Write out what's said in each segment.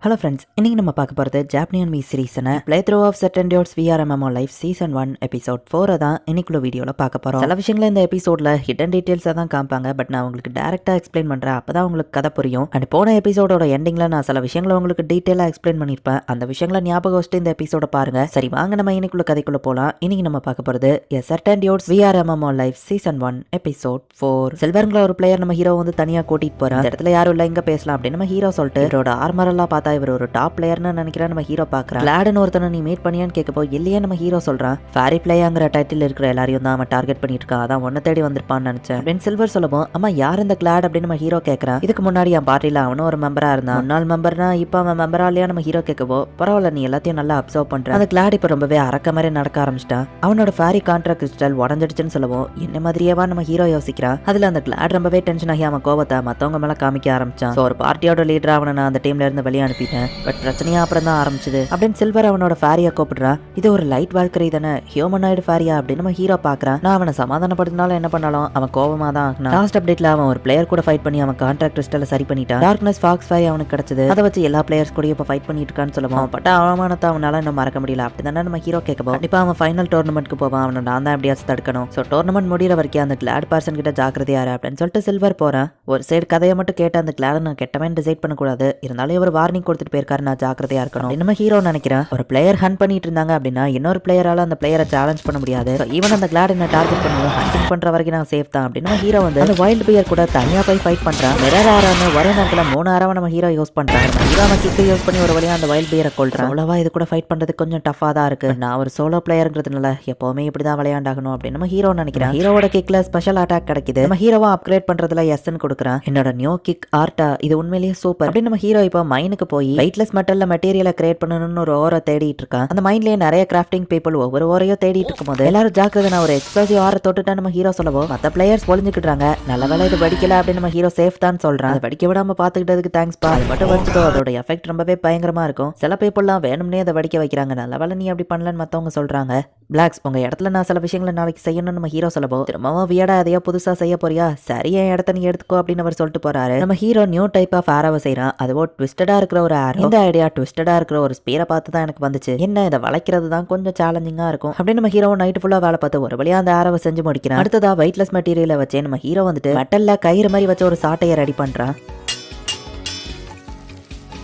Hello friends, இன்னைக்கு நம்ம பார்க்க போகிறது ஜாப்பனியன் மீ சீரீஸனை playthrough of certain dude's VRMMO life season 1 episode 4 தான் இன்னைக்குள்ள வீடியோவில் பார்க்க போகிறோம். சில விஷயங்களை இந்த எபிசோடில் ஹிடன் டீட்டெயில்ஸாக தான் காமிப்பாங்க. பட் நான் உங்களுக்கு டேரெக்டாக எக்ஸ்பிளைன் பண்ணுறேன், அப்போ தான் உங்களுக்கு கதை புரியும். அண்ட் போன எபிசோடோட எண்டிங்கில் நான் சில விஷயங்களை உங்களுக்கு டீட்டெயிலாக எக்ஸ்பிளைன் பண்ணியிருப்பேன். அந்த விஷயங்களை ஞாபகம் வச்சுட்டு இந்த எபிசோட பாருங்க. சரி, வாங்க நம்ம இன்னைக்குள்ள கதைக்குள்ள போகலாம். இன்னைக்கு நம்ம பார்க்க போகிறது certain dude's VRMMO life season 1 episode 4. சில்வருங்கிற ஒரு பிளேயர் நம்ம ஹீரோ வந்து தனியாக கூட்டிகிட்டு போகிறேன். இந்த இடத்துல யாரும் இல்லை, இங்கே பேசலாம் அப்படின்னு நம்ம ஹீரோ சொல்லிட்டு இவரோட ஆர்மரெல்லாம் பார்த்தா இவர் ஒரு டாப் பிளேயர்னு நினைக்கிறேன். நம்ம ஹீரோ பார்க்குறான். கிளாடுன்னு ஒருத்தனை நீ மீட் பண்ணியான்னு கேட்கப்போ இல்லையே நம்ம ஹீரோ சொல்றான். ஃபேரி பிளேயாங்கிற டைட்டில் இருக்கிற எல்லாரையும் தான் அவன் டார்கெட் பண்ணிட்டு இருக்கான், அதான் ஒன்ன தேடி வந்திருப்பான்னு நினைச்சேன் அப்படின்னு சில்வர் சொல்லவும், அம்மா யார் இந்த கிளாட் அப்படின்னு நம்ம ஹீரோ கேட்கறான். இதுக்கு முன்னாடி என் பார்ட்டியில அவனும் ஒரு மெம்பரா இருந்தான், முன்னாள் மெம்பர்னா இப்போ அவன் மெம்பரா இல்லையா நம்ம ஹீரோ கேட்கவோ, பரவாயில்ல நீ எல்லாத்தையும் நல்லா அப்சர்வ் பண்ற. அந்த கிளாட் இப்போ ரொம்பவே அரக்க மாதிரி நடக்க ஆரம்பிச்சிட்டான். அவனோட ஃபேரி கான்ட்ரா கிறிஸ்டல் உடஞ்சிடுச்சுன்னு சொல்லவும் என்ன மாதிரியேவா நம்ம ஹீரோ யோசிக்கிறான். அதுல அந்த கிளாட் ரொம்பவே டென்ஷன் ஆகி அவன் கோபத்தை மத்தவங்க மேல காமிக்க ஆரம்பிச்சான். ஒரு பார்ட்டியோட லீடரா அவனை நான் அந்த டீம்ல இருந்து வெளியே அனுப்பிட்டேன். பட் பிரச்சனையா அப்புறம் தான் ஆரம்பிச்சது அப்படின்னு சில்வர் அவனோட ஃபேரியா கூப்பிடுறான். இது ஒரு லைட் வால்கரி தானே, ஹியூமனாய்டு ஃபேரியா அப்படின்னு நம்ம ஹீரோ பாக்குறான். நான் அவனை சமாதானப்படுத்தினாலும் என்ன பண்ணாலும் அவன் கோபமா தான் ஆகினான். லாஸ்ட் அப்டேட்ல அவன் ஒரு பிளேயர் கூட ஃபைட் பண்ணி அவன் கான்ட்ராக்ட் கிறிஸ்டலை சரி பண்ணிட்டான். டார்க்னஸ் ஃபாக்ஸ் ஃபை அவனுக்கு கிடைச்சது. அதை வச்சு எல்லா பிளேயர்ஸ் கூட இப்ப ஃபைட் பண்ணிட்டு இருக்கான்னு சொல்லுவான். அவன் பட்ட அவமானத்தை அவனால இன்னும் மறக்க முடியல. அப்படிதானே நம்ம ஹீரோ கேட்கப்போ கண்டிப்பா அவன் ஃபைனல் டோர்னமெண்ட்க்கு போவான். அவனை நான் தான் எப்படியாச்சும் தடுக்கணும். ஸோ டோர்னமெண்ட் முடிகிற வரைக்கும் அந்த கிளாட் பர்சன் கிட்ட ஜாக்கிரதையாரு அப்படின்னு சொல்லிட்டு சில்வர் போறான். ஒரு சைடு கதையை மட்டும் கேட்டு அந்த கிளாட நான் கெட்டவன் டிசைட் பண்ணக்கூடாது, இருந்தாலும் இவர் வார்னிங் கொடுத்துட்டு போயிருக்காரு, நான் ஜாக்கிரதையா இருக்கணும். நம்ம ஹீரோ நினைக்கிறேன் ஒரு பிளேயர் ஹண்ட் பண்ணிட்டு இருந்தாங்க அப்படின்னா இன்னொரு பிளேயரால அந்த பிளேயரை சேலஞ்ச் பண்ண முடியாது. ஈவன் அந்த கிளாட் என்ன டார்கெட் பண்ணுவோம், ஹண்டிங் பண்ற வரைக்கும் நான் சேஃப் தான் அப்படின்னு நம்ம ஹீரோ வந்து அந்த வைல்ட் பியர் கூட தனியா போய் ஃபைட் பண்றான். மிரர் ஆரான்னு ஒரே நேரத்தில் 3 ஆராவை நம்ம ஹீரோ யூஸ் பண்றாங்க. ஹீரோ கிக்க யூஸ் பண்ணி ஒரு வழியா அந்த வைல்ட் பியரை கொள்றான். அவ்வளவா இது கூட ஃபைட் பண்றது கொஞ்சம் டஃபா தான் இருக்கு. நான் ஒரு சோலோ பிளேயர்ங்கிறதுனால எப்பவுமே இப்படிதான் விளையாண்டாகணும் அப்படின்னு நம்ம ஹீரோ நினைக்கிறேன். ஹீரோட கிக்ல ஸ்பெஷல் அட்டாக் கிடைக்குது. நம்ம ஹீரோவா அப்கிரேட் பண்றதுல எஸ்ன்னு கொடுக்குறான். என்னோட நியூ கிக் ஆர்டா இது உண்மையிலேயே சூப்பர் அப்படின்னு நம்ம ஹீரோ இப்போ மைனுக்கு போய் வெயிட்லெஸ் மெட்டல்ல மெட்டீரியலை கிரியேட் பண்ணணும்னு ஒரு ஓரை தேடிட்டு இருக்கான். அந்த மைண்ட்லயே நிறைய கிராஃப்டிங் பீப்புள் ஒவ்வொரு ஓரையும் தேடிட்டு இருக்கும்போது எல்லாரும் ஜாக்கிரதை, நான் ஒரு எக்ஸ்ப்ளோசிவ் ஆரை தொட்டுட்டா நம்ம ஹீரோ சொல்லவோ மற்ற பிளேயர்ஸ் ஒளிஞ்சுக்கிட்டாங்க. நல்ல வேலை இது வெடிக்கல அப்படின்னு நம்ம ஹீரோ சேஃப் தான் சொல்றான். அதை வெடிக்க விடாம பாத்துக்கிட்டதுக்கு தேங்க்ஸ் பா, அது மட்டும் வச்சுக்கோ, அதோட எஃபெக்ட் ரொம்பவே பயங்கரமா இருக்கும். சில பீப்புள்லாம் வேணும்னே அதை வெடிக்க வைக்கிறாங்க, நல்ல வேலை நீ அப்படி பண்ணலன்னு மத்தவங்க சொல்றாங்க. பிளாக்ஸ் உங்க இடத்துல நான் சில விஷயங்களை நாளைக்கு செய்யணும்னு நம்ம ஹீரோ சொல்லவோ, திரும்பவும் வியடா எதையோ புதுசா செய்ய போறியா, சரி என் இடத்த நீ எடுத்துக்கோ அப்படின்னு அவர் சொல்லிட்டு போறாரு. நம்ம ஹீரோ நியூ டைப் ஆஃப் ஆரோவை செய்யறான். அதுவோ ட்விஸ்டடா இருக்கிற ஒரு ஆரோ. இந்த ஐடியா ட்விஸ்டடா இருக்கிற ஒரு ஸ்பீரை பார்த்து தான் எனக்கு வந்துச்சு. என்ன இதை வளைக்கிறது தான் கொஞ்சம் சேலஞ்சிங்கா இருக்கும் அப்படின்னு நம்ம ஹீரோ நைட் ஃபுல்லா வேலை பார்த்து ஒரு வழியா அந்த ஆரோவை செஞ்சு முடிக்கிறான். அடுத்ததா வெயிட்லெஸ் மெட்டீரியலை வச்சு நம்ம ஹீரோ வந்துட்டு மெட்டல்ல கயிறு மாதிரி வச்சு ஒரு சாட்டையை ரெடி பண்றான்.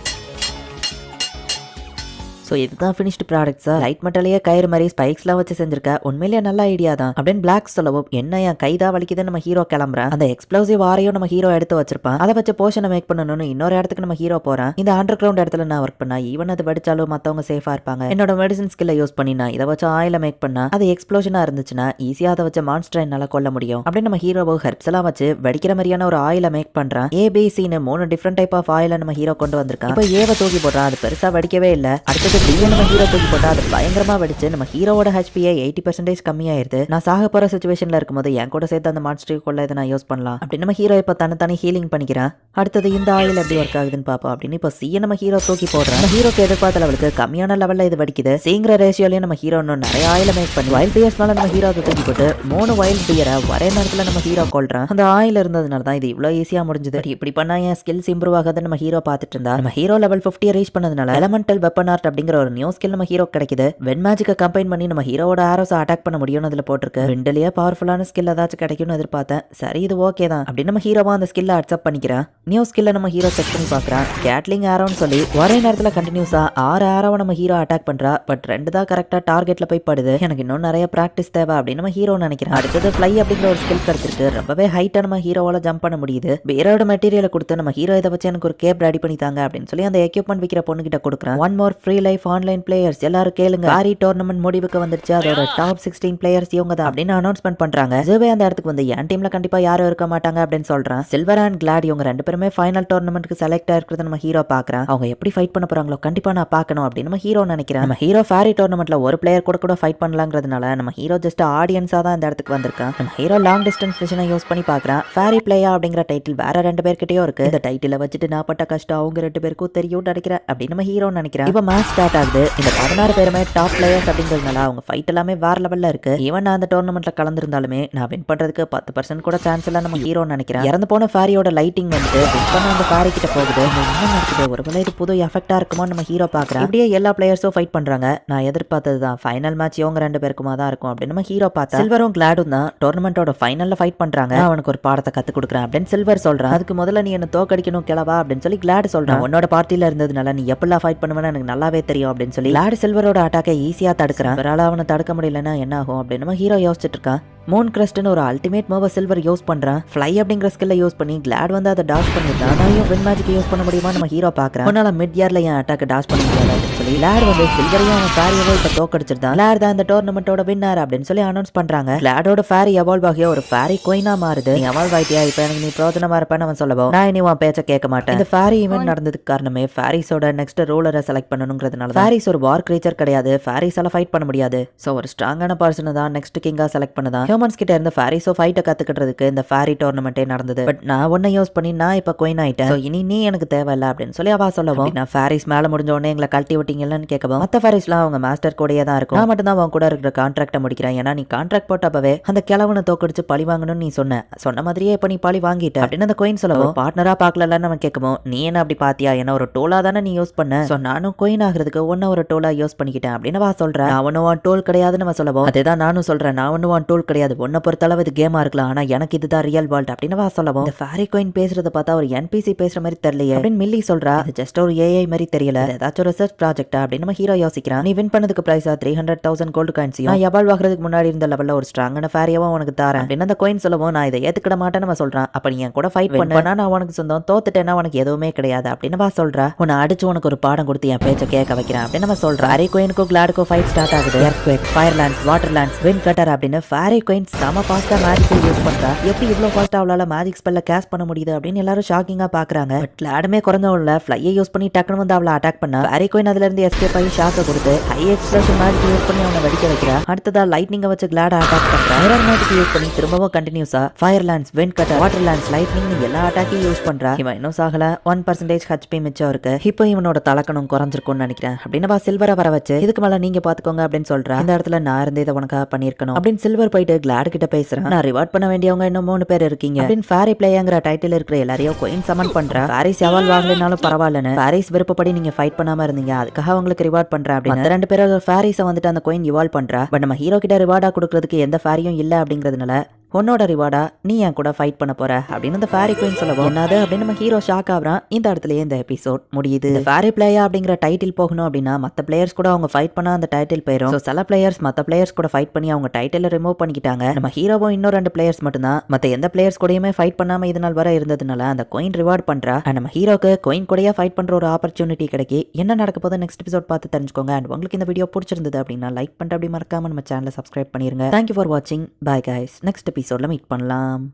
ஸோ இதுதான் ஃபினிஷ்டு ப்ராடக்ட்ஸா, லைட் மெட்டலையே கயிறு மாதிரி ஸ்பைக்ஸ்லாம் வச்சு செஞ்சிருக்க, உண்மையிலேயே நல்ல ஐடியா தான் அப்படின்னு பிளாக் சொல்லவும், என்ன என் கைதா வலிக்குதுன்னு நம்ம ஹீரோ கிளம்புறான். அந்த எக்ஸ்ப்ளோசிவ் ஆரையும் நம்ம ஹீரோ எடுத்து வச்சிருப்பான். அதை வச்சு போஷனை மேக் பண்ணணும்னு இன்னொரு இடத்துக்கு நம்ம ஹீரோ போறான். இந்த அண்டர் கிரவுண்ட் இடத்துல நான் ஒர்க் பண்ணா ஈவன் அது வெடிச்சாலும் மற்றவங்க சேஃபா இருப்பாங்க. என்னோட மெடிசன் ஸ்கில்லை யூஸ் பண்ணி நான் இதை வச்சு ஆயில மேக் பண்ணா அது எக்ஸ்ப்ளோஷனா இருந்துச்சுன்னா ஈஸியா அதை வச்சு மான்ஸ்டர் என்னால கொல்ல முடியும் அப்படின்னு நம்ம ஹீரோவோ ஹெர்ப்ஸ் எல்லாம் வச்சு வெடிக்கிற மாதிரியான ஒரு ஆயில மேக் பண்றான். ஏபிசின்னு 3 டிஃப்ரெண்ட் டைப் ஆஃப் ஆயில நம்ம ஹீரோ கொண்டு வந்திருக்கான். இப்போ ஏவை தூக்கி போடுறான், அது பெருசா வெடிக்கவே இல்லை. அடுத்தது நம்ம ஹீரோ தூக்கி போட்டா அது பயங்கரமா வெடிச்சு நம்ம ஹீரோவோட ஹெச்பியை 80% கம்மியாயிருது. நான் சாக போற சிச்சுவேஷன்ல இருக்கும்போது என் கூட சேர்த்து அந்த மான்ஸ்டர் கொள்ள இதை நான் யூஸ் பண்ணலாம் அப்படின்னு நம்ம ஹீரோ இப்போ தனி ஹீலிங் பண்ணிக்கிறான். அடுத்தது இந்த ஆயில் எப்படி ஒர்க் ஆகுதுன்னு பாப்போம் அப்படின்னு இப்போ சீயை நம்ம ஹீரோ தூக்கி போடுறான். நம்ம ஹீரோக்கு எதிர்பார்த்த லெவலுக்கு கம்மியான லெவல்ல இது வெடிக்குது. சீங்கிற ரேஷியோலயும் நம்ம ஹீரோ இன்னும் நிறைய ஆயில மேக் பண்ணி வைல்ட் பியர்ஸ்னால நம்ம ஹீரோ தூக்கி போட்டு 3 வைல்ட் பியரை ஒரே நேரத்துல நம்ம ஹீரோ கொள்றான். அந்த ஆயில் இருந்ததுனால தான் இது இவ்வளவு ஈஸியா முடிஞ்சது. இப்படி பண்ணா என் ஸ்கில்ஸ் இம்ப்ரூவ் ஆகாதுன்னு நம்ம ஹீரோ பார்த்துட்டு இருந்தா நம்ம ஹீரோ லெவல் 50 ரீச் பண்ணதுனால எலமெண்டல் வெப்பன் ஆர்ட் அப்படிங்கிற ஒரு நியூ ஸ்கில் நம்ம ஹீரோ கிடைக்குது. வென் மேஜிக்கை கம்பைன் பண்ணி நம்ம ஹீரோவோட ஆரோஸை அட்டாக் பண்ண முடியும்னு அதுல போட்டிருக்கு. ரெண்டுலயே பவர்ஃபுல்லான ஸ்கில் ஏதாச்சும் கிடைக்கும்னு எதிர்பார்த்தேன். சரி இது ஓகே தான் அப்படின்னு நம்ம ஹீரோவா அந்த ஸ்கில்லை அக்செப்ட் பண்ணிக்கிறேன். நியூ ஸ்கில்லை நம்ம ஹீரோ செக் பண்ணி பார்க்கறான். கேட்லிங் ஆரோன்னு சொல்லி ஒரே நேரத்தில் கண்டினியூஸா 6 ஆரோவை நம்ம ஹீரோ அட்டாக் பண்றா. பட் 2 தான் கரெக்டா டார்கெட்ல போய் படுது. எனக்கு இன்னும் நிறைய பிராக்டிஸ் தேவை அப்படின்னு நம்ம ஹீரோ நினைக்கிறேன். அடுத்தது ஃப்ளை அப்படிங்கிற ஒரு ஸ்கில் கிடைச்சிருக்கு. ரொம்பவே ஹைட்டா நம்ம ஹீரோவால ஜம்ப் பண்ண முடியுது. வேரோட மெட்டீரியலை கொடுத்து நம்ம ஹீரோ இதை வச்சு எனக்கு ஒரு கேப் ரெடி பண்ணி தாங்க அப்படின்னு சொல்லி அந்த எக்யூப்மெண்ட் விற்கிற பொண்ணு கிட்ட கொடுக்குறேன். One more free life online players எல்லாரும் கேளுங்க, ஆரி டோர்னமெண்ட் முடிவுக்கு வந்துருச்சு, அதோட டாப் 16 பிளேயர்ஸ் இவங்க தான் அப்படின்னு அனௌன்ஸ்மெண்ட் பண்றாங்க. ஜூவே அந்த இடத்துக்கு வந்து என் டீம்ல கண்டிப்பா யாரும் இருக்க மாட்டாங்க அப்படின்னு சொல்றான். சில்வர் அண்ட் கிளாட் இவங்க 2 பேருமே ஃபைனல் டோர்னமெண்ட்க்கு செலக்ட் ஆயிருக்கிறது நம்ம ஹீரோ பாக்குறான். அவங்க எப்படி ஃபைட் பண்ண போறாங்களோ கண்டிப்பா நான் பார்க்கணும் அப்படின்னு நம்ம ஹீரோ நினைக்கிறேன். நம்ம ஹீரோ ஃபேரி டோர்னமெண்ட்ல ஒரு பிளேயர் கூட ஃபைட் பண்ணலாங்கிறதுனால நம்ம ஹீரோ ஜஸ்ட் ஆடியன்ஸா தான் இந்த இடத்துக்கு வந்திருக்கான். நம்ம ஹீரோ லாங் டிஸ்டன்ஸ் விஷனை யூஸ் பண்ணி பாக்குறான். ஃபேரி பிளேயா அப்படிங்கிற டைட்டில் வேற 2 பேர்கிட்டயும் இருக்கு. இந்த டைட்டில வச்சுட்டு நான் பட்ட கஷ்டம் அவங்க 2 பேருக்கும் தெரியும் நினைக்கிறேன் அப்படின்னு நம்ம ஹீரோ நினைக்கிறேன். இப்போ மாஸ்டர் ஸ்டார்ட் ஆகுது. இந்த 16 பேருமே டாப் பிளேயர்ஸ் அப்படிங்கிறதுனால அவங்க ஃபைட் எல்லாமே வேற லெவல்ல இருக்கு. ஈவன் நான் அந்த டோர்னமெண்ட்ல கலந்துருந்தாலுமே நான் வின் பண்றதுக்கு 10% கூட சான்ஸ் இல்ல நம்ம ஹீரோன்னு நினைக்கிறேன். இறந்து போன ஃபேரியோட லைட்டிங் வந்து வின் பண்ண அந்த ஃபேரி கிட்ட போகுது. என்ன நடக்குது, ஒருவேளை இது புது எஃபெக்டா இருக்குமோ நம்ம ஹீரோ பாக்குறேன். இப்படியே எல்லா பிளேயர்ஸும் ஃபைட் பண்றாங்க. நான் எதிர்பார்த்தது தான் ஃபைனல் மேட்ச் இவங்க 2 பேருக்குமா தான் இருக்கும் அப்படின்னு நம்ம ஹீரோ பார்த்தா சில்வரும் கிளாடும் தான் டோர்னமெண்டோட ஃபைனல்ல ஃபைட் பண்றாங்க. நான் அவனுக்கு ஒரு பாடத்தை கத்து கொடுக்குறேன் அப்படின்னு சில்வர் சொல்றான். அதுக்கு முதல்ல நீ என்ன தோக்கடிக்கணும் கிளவா அப்படின்னு சொல்லி கிளாடு சொல்றான். உன்னோட பார்ட்டில இருந்ததுனால நீ எப்பெல்லாம் ஃபைட் பண்ணுவேன்னு எனக்கு நல்லாவே தெரியும் அப்படின்னு சொல்லி கிளாடு சில்வரோட அட்டாக்கை ஈஸியா தடுக்கிறான். அவரால் அவனை தடுக்க முடியலன்னா என்ன ஆகும் அப்படின்னு நம்ம ஹீரோ யோசிச்சுட்டு இருக்கான். மூன் கிரஸ்ட்னு ஒரு அல்டிமேட் மூவ சில்வர் யூஸ் பண்றான். ஃப்ளை அப்படிங்கிற ஸ்கில்ல யூஸ் பண்ணி கிளாட் வந்து அதை டாஷ் பண்ணிருந்தான். அதையும் வின் மேஜிக் யூஸ் பண்ண முடியுமா நம்ம ஹீரோ பாக்குறான். உன்னால மிட் இயர்ல என் அட்டாக் டாஷ் பண்ண முடியாது அப்படின்னு சொல்லி கிளாட் வந்து சில்வரையும் அவன் ஃபேரியவோ இப்ப தோக்கடிச்சிருந்தான். கிளாட் தான் இந்த டோர்னமெண்டோட வின்னர் அப்படின்னு சொல்லி அனௌன்ஸ் பண்றாங்க. கிளாடோட ஃபேரி எவால்வ் ஆகிய ஒரு ஃபேரி குயினா மாறுது. நீ எவால்வ் ஆயிட்டியா, இப்ப எனக்கு நீ பிரோஜனமா இருப்பேன்னு அவன் சொல்லவும் நான் இனி உன் பேச்ச கேட்க மாட்டேன். இந்த ஃபேரி ஈவென்ட் நடந்ததுக்கு காரணமே ஃபேரிஸோட நெக்ஸ்ட் ரூலரை செலக்ட் பண்ணணுங்கிறதுனால. ஃபேரிஸ் ஒரு வார் கிரீச்சர் கிடையாது, ஃபேரிஸால ஃபைட் பண்ண முடியாது. சோ ஒரு ஸ்ட்ராங்கான பர்சனை தான் நெக்ஸ்ட் கிங்கா செலக்ட் பண்ணதான். ஹியூமன்ஸ் கிட்ட இருந்த ஃபேரிஸோ ஃபைட்டை கத்துக்கிட்டதுக்கு இந்த ஃபேரி டோர்னமெண்டே நடந்தது. பட் நான் ஒன்னை யூஸ் பண்ணி நான் இப்ப குயின் ஆயிட்டேன். இனி நீ எனக்கு தேவையில்ல அப்படின்னு சொல்லி அவ சொல்லவும் நான் ஃபேரிஸ் மேல முடிஞ்ச உடனே எங்களை கழட்டி விட்டீங்கன்னு கேட்கவும் மத்த ஃபேரிஸ்லாம் அவங்க மாஸ்டர் கூடயே தான் இருக்கும். நான் மட்டும் தான் அவன் கூட இருக்கிற கான்ட்ராக்டை முடிக்கிறேன். ஏன்னா நீ கான்ட்ராக்ட் போட்டப்பவே அந்த கிழவனை தோக்கடிச்சு பழி வாங்கணும்னு நீ சொன்ன மாதிரியே இப்ப நீ பழி வாங்கிட்ட அப்படின்னு அந்த குயின் சொல்லவும் பார்ட்னரா பாக்கலன்னு அவன் கேட்கவும் நீ என்ன அப்படி பாத்தியா, என்ன ஒரு டோலா தானே நீ யூஸ் பண்ண. சோ நானும் குயின் ஆகிறதுக்கு ஒன்ன ஒரு டோலா யூஸ் பண்ணிக்கிட்டேன் அப்படின்னு அவ சொல்றேன். நான் ஒன்னும் ஒன் டோல் கிடையாதுன்னு அவன் சொல்லவும் அதேதான் நானும் சொல்றேன். நான் ஒன்னும் ஒன் டோல் கிடையாது, ஒன்ன பொறுத்தளவு இது கேமா இருக்கலாம், ஆனா எனக்கு இதுதான் ரியல் வேர்ல்ட் அப்படின்னு வா சொல்லவும் இந்த ஃபேரி குயின் பேசுறத பார்த்தா ஒரு NPC பேசுற மாதிரி தெரியலையே அப்படின்னு மில்லி சொல்றா. அது ஜஸ்ட் ஒரு AI மாதிரி தெரியல, ஏதாச்சும் ஒரு ரிசர்ச் ப்ராஜெக்டா அப்படின்னு நம்ம ஹீரோ யோசிக்கிறான். நீ வின் பண்ணதுக்கு பிரைஸா 300,000 கோல்டு காயின்ஸையும் நான் எவால்வ் ஆகிறதுக்கு முன்னாடி இருந்த லெவல்ல ஒரு ஸ்ட்ராங்கான ஃபேரியவும் உனக்கு தரேன் அப்படின்னு அந்த குயின் சொல்லவும் நான் இதை ஏத்துக்கிட மாட்டேன்னு நம்ம சொல்றான். அப்ப நீ என் கூட ஃபைட் பண்ணா நான் உனக்கு சொந்தம், தோத்துட்டேன்னா உனக்கு எதுவுமே கிடையாது அப்படின்னு வா சொல்றா. உன்னை அடிச்சு உனக்கு ஒரு பாடம் கொடுத்து என் பேச்ச கேட்க வைக்கிறேன் அப்படின்னு நம்ம சொல்றா. ஃபேரி குயினுக்கும் கிளாடுக்கும் ஃபைட் ஸ்டார்ட் ஆகுது. எர்த்குவேக், ஃபயர்லாண்ட்ஸ், வாட்டர்லாண்ட்ஸ், விண்ட் கட்டர் அப்படின்னு ஃபேரி குயின் செம ஃபாஸ்டா மேஜிக் யூஸ் பண்றா. எப்படி இவ்வளவு ஃபாஸ்டா அவளால மேஜிக் ஸ்பெல்ல கேஸ்ட் பண்ண முடியுது அப்படின்னு எல்லாரும் ஷாக்கிங்கா பாக்குறாங்க. பட் கிளாடுமே குறைஞ்சவள ஃப்ளையை யூஸ் பண்ணி டக்குனு வந்து அவளை அட்டாக் பண்ணா. ஃபேரி குயின் அதுல இருந்து எஸ்கேப் ஆகி ஷாக்க கொடுத்து ஹை எக்ஸ்பிளோஷன் மேஜிக் யூஸ் பண்ணி அவனை வெடிக்க வைக்கிறா. அடுத்ததா லைட்னிங்க வச்சு கிளாட அட்டாக் பண்றா. மிரர் மேஜிக் யூஸ் பண்ணி திரும்பவும் கண்டினியூஸா ஃபயர்லாண்ட்ஸ், விண்ட் கட்டர், வாட்டர்லாண்ட்ஸ், லைட்னிங் எல்லா அட்டாக்கையும் யூஸ் பண்றா. இவன் இன்னும் சாகல, 1% HP மிச்சம் இருக்கு. இப்போ இவனோட தலக்கணும் குறைஞ்சிருக்கும்னு நினைக்கிறேன் அப்படின்னு சில்வரை வர வச்சு இதுக்கு மேல நீங்க பாத்துக்கோங்க அப்படின்னு சொல்றா. இந்த இடத்துல நான் இருந்து இதை உனக்காக பண்ணிருக்கணும் அப்படின்னு சில்வர் போயிட்டு கிளாட் கிட்ட பேசுறேன். நான் ரிவார்ட் பண்ண வேண்டியவங்க இன்னும் 3 பேர் இருக்கீங்க அப்படின்னு ஃபேரி பிளேயங்கிற டைட்டில் இருக்கிற எல்லாரையும் குயின் சமன் பண்றா. ஃபேரிஸ் எவால்வ் ஆகலைனாலும் பரவாயில்லன்னு ஃபேரிஸ் விருப்பப்படி நீங்க ஃபைட் பண்ணாம இருந்தீங்க, அதுக்காக உங்களுக்கு ரிவார்ட் பண்றேன் அப்படின்னு 2 பேரும் ஃபேரிஸை வந்துட்டு அந்த குயின் இவால்வ் பண்றா. பட் நம்ம ஹீரோ கிட்ட ரிவார்டா கொடுக்கறதுக்கு எந்த ஃபேரியும் இல்ல அப்படிங்கிறதுனால உன்னோட ரிவார்டா நீ என் கூட ஃபைட் பண்ண போற அப்படின்னு அந்த ஃபேரி குயின் சொல்லவும் என்னது அப்படின்னு நம்ம ஹீரோ ஷாக் ஆகுறான். இந்த இடத்துலயே இந்த எபிசோட் முடியுது. ஃபேரி பிளேயர் அப்படிங்கிற டைட்டில் போகணும் அப்படின்னா மத்த பிளேயர்ஸ் கூட அவங்க ஃபைட் பண்ணா அந்த டைட்டில் போயிடும். ஸோ சில பிளேயர்ஸ் மத்த பிளேயர்ஸ் கூட ஃபைட் பண்ணி அவங்க டைட்டில் ரிமூவ் பண்ணிக்கிட்டாங்க. நம்ம ஹீரோவும் இன்னும் 2 பிளேயர்ஸ் மட்டும்தான் மத்த எந்த பிளேயர்ஸ் கூடயுமே ஃபைட் பண்ணாம இது நாள் வர இருந்ததுனால அந்த குயின் ரிவார்ட் பண்றா. அண்ட் நம்ம ஹீரோக்கு குயின் கூடயே ஃபைட் பண்ற ஒரு ஆப்பர்ச்சுனிட்டி கிடைக்கி என்ன நடக்க போது நெக்ஸ்ட் எபிசோட் பார்த்து தெரிஞ்சுக்கோங்க. அண்ட் உங்களுக்கு இந்த வீடியோ பிடிச்சிருந்தது அப்படின்னா லைக் பண்ணிட்டு அப்படி மறக்காம நம்ம சேனலை சப்ஸ்கிரைப் பண்ணிருங்க. தேங்க்யூ ஃபார் வாட்சிங். Bye guys. நெக்ஸ்ட் எபிசோட்ல மீட் பண்ணலாம்.